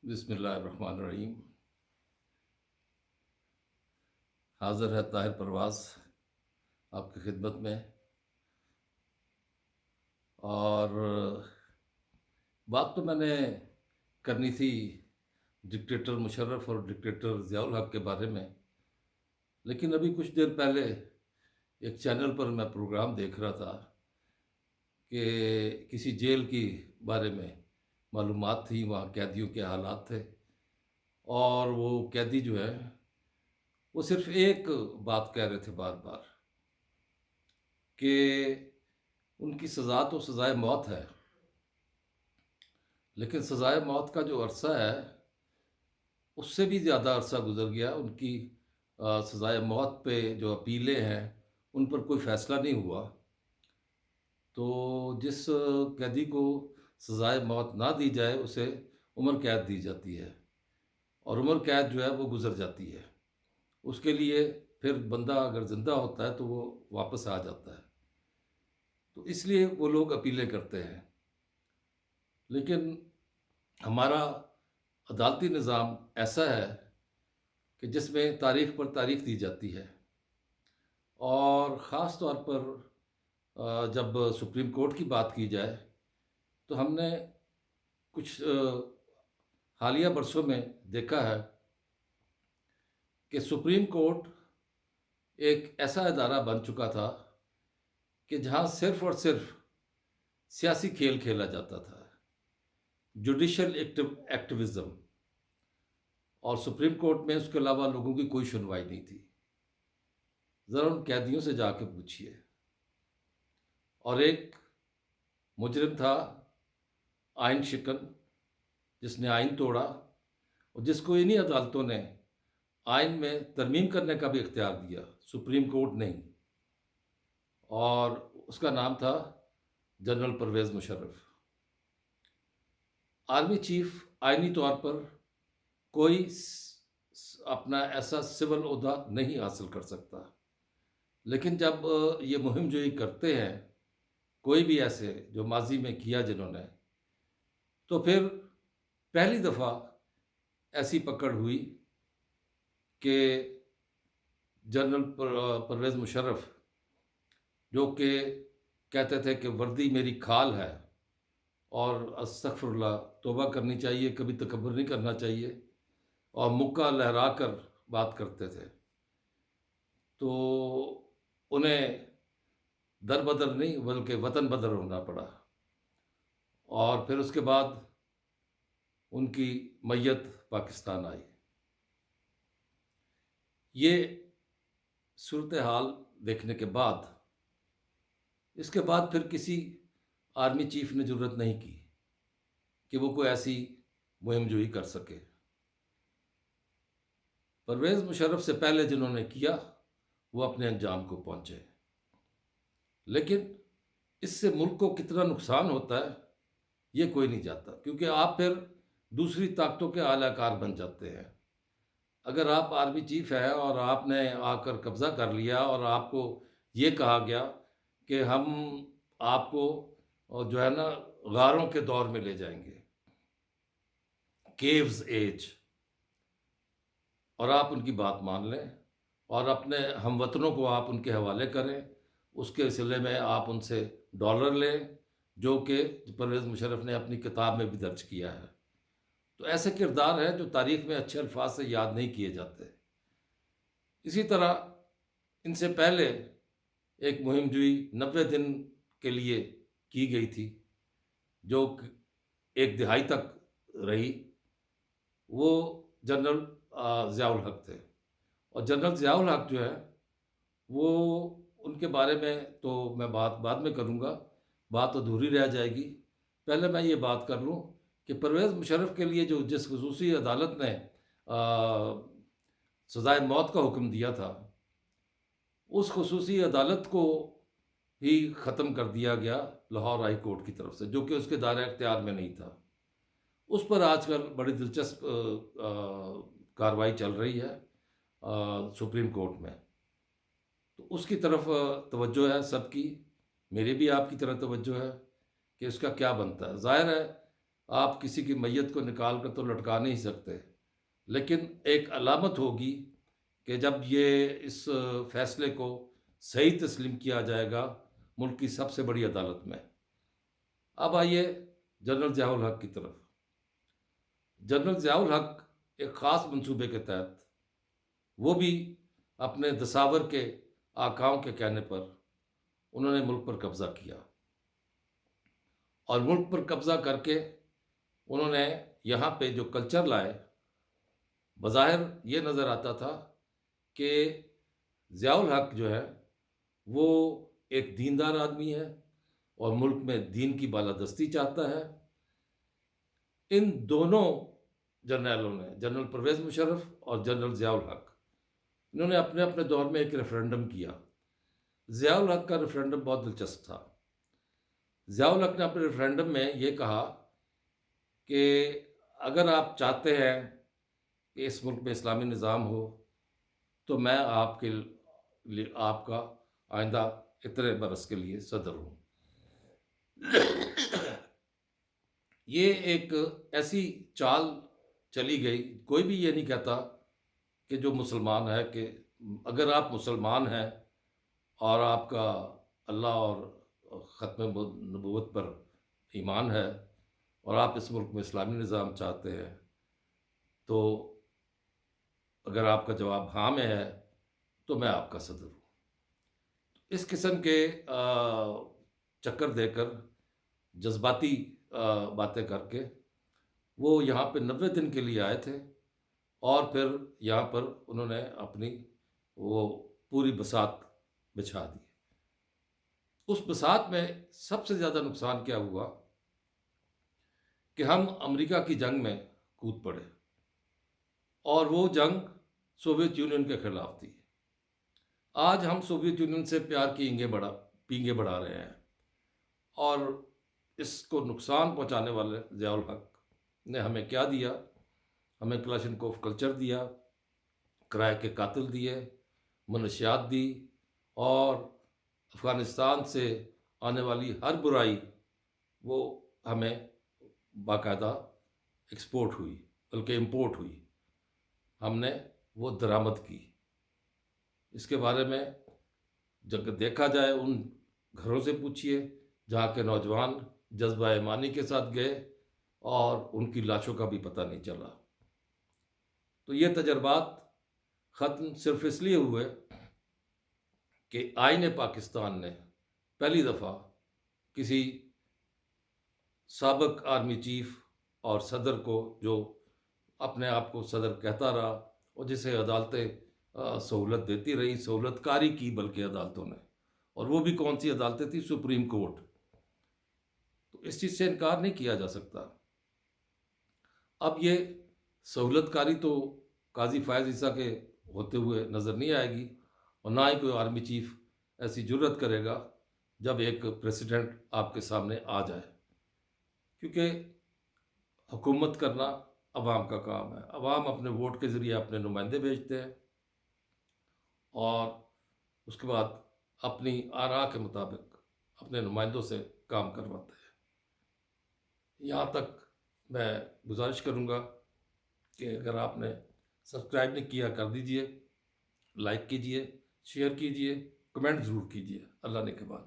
بسم اللہ الرحمن الرحیم۔ حاضر ہے طاہر پرواز آپ کی خدمت میں، اور بات تو میں نے کرنی تھی ڈکٹیٹر مشرف اور ڈکٹیٹر ضیاء الحق کے بارے میں، لیکن ابھی کچھ دیر پہلے ایک چینل پر میں پروگرام دیکھ رہا تھا کہ کسی جیل کی بارے میں معلومات تھی، وہاں قیدیوں کے حالات تھے، اور وہ قیدی جو ہے وہ صرف ایک بات کہہ رہے تھے بار بار کہ ان کی سزا تو سزائے موت ہے، لیکن سزائے موت کا جو عرصہ ہے اس سے بھی زیادہ عرصہ گزر گیا، ان کی سزائے موت پہ جو اپیلیں ہیں ان پر کوئی فیصلہ نہیں ہوا۔ تو جس قیدی کو سزائے موت نہ دی جائے اسے عمر قید دی جاتی ہے، اور عمر قید جو ہے وہ گزر جاتی ہے، اس کے لیے پھر بندہ اگر زندہ ہوتا ہے تو وہ واپس آ جاتا ہے، تو اس لیے وہ لوگ اپیلیں کرتے ہیں۔ لیکن ہمارا عدالتی نظام ایسا ہے کہ جس میں تاریخ پر تاریخ دی جاتی ہے، اور خاص طور پر جب سپریم کورٹ کی بات کی جائے تو ہم نے کچھ حالیہ برسوں میں دیکھا ہے کہ سپریم کورٹ ایک ایسا ادارہ بن چکا تھا کہ جہاں صرف اور صرف سیاسی کھیل کھیلا جاتا تھا، جوڈیشل ایکٹیوزم، اور سپریم کورٹ میں اس کے علاوہ لوگوں کی کوئی سنوائی نہیں تھی۔ ذرا ان قیدیوں سے جا کے پوچھیے، اور ایک مجرم تھا آئین شکن، جس نے آئین توڑا اور جس کو انہی عدالتوں نے آئین میں ترمیم کرنے کا بھی اختیار دیا، سپریم کورٹ نہیں، اور اس کا نام تھا general Pervez Musharraf. Army chief آئینی طور پر کوئی اپنا ایسا سول عہدہ نہیں حاصل کر سکتا، لیکن جب یہ مہم جوئی کرتے ہیں کوئی بھی ایسے جو ماضی میں کیا جنہوں نے، تو پھر پہلی دفعہ ایسی پکڑ ہوئی کہ جنرل پرویز مشرف، جو کہ کہتے تھے کہ وردی میری کھال ہے اور استغفر اللہ، توبہ کرنی چاہیے، کبھی تکبر نہیں کرنا چاہیے، اور مکہ لہرا کر بات کرتے تھے، تو انہیں در بدر نہیں بلکہ وطن بدر ہونا پڑا، اور پھر اس کے بعد ان کی میت پاکستان آئی۔ یہ صورتحال دیکھنے کے بعد، اس کے بعد پھر کسی آرمی چیف نے جرت نہیں کی کہ وہ کوئی ایسی مہم جوئی کر سکے۔ پرویز مشرف سے پہلے جنہوں نے کیا وہ اپنے انجام کو پہنچے، لیکن اس سے ملک کو کتنا نقصان ہوتا ہے یہ کوئی نہیں جانتا، کیونکہ آپ پھر دوسری طاقتوں کے اعلی کار بن جاتے ہیں۔ اگر آپ آرمی چیف ہیں اور آپ نے آ کر قبضہ کر لیا اور آپ کو یہ کہا گیا کہ ہم آپ کو جو ہے نا غاروں کے دور میں لے جائیں گے، کیوز ایج، اور آپ ان کی بات مان لیں اور اپنے ہم وطنوں کو آپ ان کے حوالے کریں، اس کے سلسلے میں آپ ان سے ڈالر لیں، جو کہ پرویز مشرف نے اپنی کتاب میں بھی درج کیا ہے۔ تو ایسے کردار ہیں جو تاریخ میں اچھے الفاظ سے یاد نہیں کیے جاتے۔ اسی طرح ان سے پہلے ایک مہم جوئی 90 دن کے لیے کی گئی تھی، جو ایک دہائی تک رہی، وہ جنرل ضیاء الحق تھے، اور جنرل ضیاء الحق جو ہے وہ ان کے بارے میں تو میں بات بعد میں کروں گا، بات ادھوری رہ جائے گی۔ پہلے میں یہ بات کر لوں کہ پرویز مشرف کے لیے جو جس خصوصی عدالت نے سزائے موت کا حکم دیا تھا، اس خصوصی عدالت کو ہی ختم کر دیا گیا لاہور ہائی کورٹ کی طرف سے، جو کہ اس کے دائرہ اختیار میں نہیں تھا۔ اس پر آج کل بڑی دلچسپ کارروائی چل رہی ہے سپریم کورٹ میں، تو اس کی طرف توجہ ہے سب کی، میری بھی آپ کی طرف توجہ ہے کہ اس کا کیا بنتا ہے۔ ظاہر ہے آپ کسی کی میت کو نکال کر تو لٹکا نہیں سکتے، لیکن ایک علامت ہوگی کہ جب یہ اس فیصلے کو صحیح تسلیم کیا جائے گا ملک کی سب سے بڑی عدالت میں۔ اب آئیے جنرل ضیاء الحق کی طرف۔ جنرل ضیاء الحق ایک خاص منصوبے کے تحت، وہ بھی اپنے دساور کے آقاؤں کے کہنے پر، انہوں نے ملک پر قبضہ کیا، اور ملک پر قبضہ کر کے انہوں نے یہاں پہ جو کلچر لائے، بظاہر یہ نظر آتا تھا کہ ضیاء الحق جو ہے وہ ایک دیندار آدمی ہے اور ملک میں دین کی بالادستی چاہتا ہے۔ ان دونوں جرنیلوں نے، جنرل پرویز مشرف اور جنرل ضیاء الحق، انہوں نے اپنے اپنے دور میں ایک ریفرنڈم کیا۔ ضیاء الحق کا ریفرنڈم بہت دلچسپ تھا۔ ضیاء الحق نے اپنے ریفرنڈم میں یہ کہا کہ اگر آپ چاہتے ہیں کہ اس ملک میں اسلامی نظام ہو تو میں آپ کے لیے، آپ کا آئندہ اتنے برس کے لیے صدر ہوں۔ یہ ایک ایسی چال چلی گئی، کوئی بھی یہ نہیں کہتا کہ جو مسلمان ہے کہ اگر آپ مسلمان ہیں اور آپ کا اللہ اور ختم نبوت پر ایمان ہے اور آپ اس ملک میں اسلامی نظام چاہتے ہیں، تو اگر آپ کا جواب ہاں میں ہے تو میں آپ کا صدر ہوں۔ اس قسم کے چکر دے کر، جذباتی باتیں کر کے، وہ یہاں پہ 90 دن کے لیے آئے تھے، اور پھر یہاں پر انہوں نے اپنی وہ پوری بساط بچھا دی۔ اس بساط میں سب سے زیادہ نقصان کیا ہوا کہ ہم امریکہ کی جنگ میں کود پڑے، اور وہ جنگ سوویت یونین کے خلاف تھی۔ آج ہم سوویت یونین سے پیار کی پینگیں بڑھا رہے ہیں، اور اس کو نقصان پہنچانے والے ضیاء الحق نے ہمیں کیا دیا؟ ہمیں کلاشنکوف کلچر دیا، کرائے کے قاتل دیے، منشیات دی، اور افغانستان سے آنے والی ہر برائی وہ ہمیں باقاعدہ ایکسپورٹ ہوئی، بلکہ امپورٹ ہوئی، ہم نے وہ درآمد کی۔ اس کے بارے میں جب دیکھا جائے، ان گھروں سے پوچھئے جہاں کے نوجوان جذبہ ایمانی کے ساتھ گئے اور ان کی لاشوں کا بھی پتہ نہیں چلا۔ تو یہ تجربات ختم صرف اس لیے ہوئے کہ آئین پاکستان نے پہلی دفعہ کسی سابق آرمی چیف اور صدر کو، جو اپنے آپ کو صدر کہتا رہا اور جسے عدالتیں سہولت دیتی رہی، سہولت کاری کی بلکہ عدالتوں نے، اور وہ بھی کون سی عدالتیں تھیں؟ Supreme court. تو اس چیز سے انکار نہیں کیا جا سکتا۔ اب یہ سہولت کاری تو قاضی فائز عیسیٰ کے ہوتے ہوئے نظر نہیں آئے گی، اور نہ ہی کوئی آرمی چیف ایسی جرت کرے گا جب ایک پریسیڈنٹ آپ کے سامنے آ جائے، کیونکہ حکومت کرنا عوام کا کام ہے۔ عوام اپنے ووٹ کے ذریعے اپنے نمائندے بھیجتے ہیں، اور اس کے بعد اپنی آراء کے مطابق اپنے نمائندوں سے کام کرواتے ہیں۔ یہاں تک میں گزارش کروں گا کہ اگر آپ نے سبسکرائب نہیں کیا، کر دیجئے، لائک کیجئے، شیئر کیجئے، کمنٹ ضرور کیجئے۔ اللہ نے کے بعد